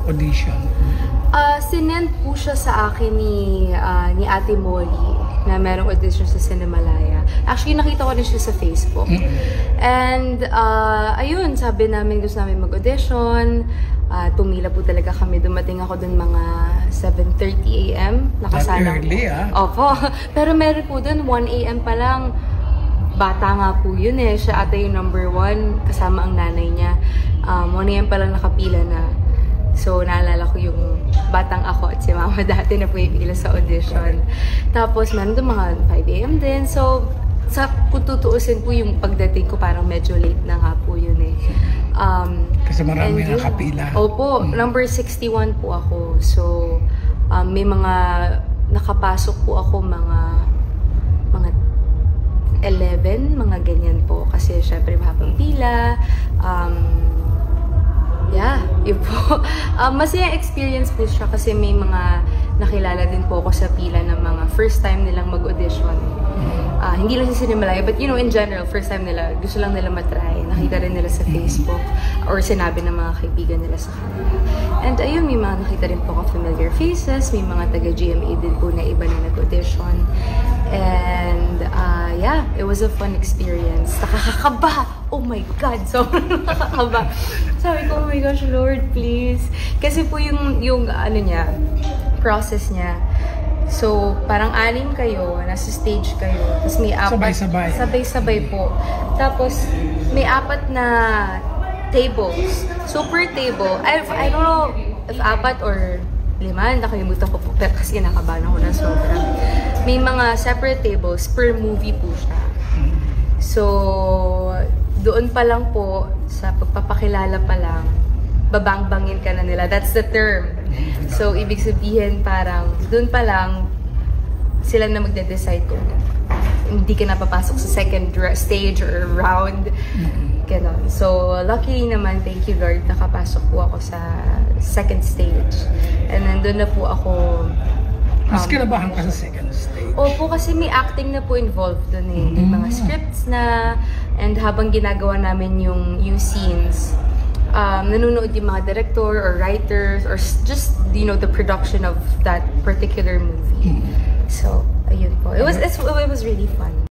audition? Sinend po siya sa akin ni Ate Molly na merong audition sa Cinemalaya. Actually, nakita ko rin siya sa Facebook. And ayun, sabi namin gusto namin mag-audition. Pumila po talaga kami. Dumating ako dun mga 7:30 AM. That early, Opo. Pero meron po dun 1 AM pa lang. Bata nga po yun eh. Siya ata yung number 1 kasama ang nanay niya. 1 AM pa lang nakapila na. So, naalala ko yung batang ako at si mama dati na pumipila sa audition. Tapos, meron doon mga 5 AM din. So, kung tutuusin po yung pagdating ko, parang medyo late na nga po yun eh. Kasi marami nakapila. Opo, number 61 po ako. So, may mga nakapasok po ako mga 11, mga ganyan po. Kasi syempre mahabang pila. Yeah, yun po. Masaya experience po siya kasi may mga nakilala din po ako sa pila ng mga first time nilang mag-audition. Hindi lang sa Cinemalaya, but you know, in general, first time nila, gusto lang nila matry. Nakita rin nila sa Facebook or sinabi ng mga kaibigan nila sa kanila. And ayun, may mga nakita rin po ako familiar faces, may mga taga-GMA din po na iba na nag-audition. And yeah, it was a fun experience. Nakakakaba! Oh my God! Sobrang nakakakaba. Sabi ko, oh my gosh, Lord, please. Kasi po yung ano niya, process niya. So, parang 6 kayo, nasa stage kayo. Tapos may 4. Sabay-sabay. Sabay-sabay po. Tapos, may 4 na tables. So, per table, I don't know if 4 or 5, nakalimutan ko po. Pero kasi kinakabahan ako na sobra. May mga separate tables per movie po siya. So, doon pa lang po, sa pagpapakilala pa lang, babangbangin ka na nila. That's the term. So, ibig sabihin parang, doon pa lang, sila na magde-decide kung hindi ka na papasok sa second stage or round. Ganon. So, luckily naman, thank you Lord, nakapasok po ako sa second stage. And then doon na po ako... Mas kinabahan ka sa second stage? Opo, kasi may acting na po involved doon eh. May mga scripts na, and habang ginagawa namin yung scenes, nanonood yung mga director or writers or just, you know, the production of that particular movie. So, ayun po. It was really fun.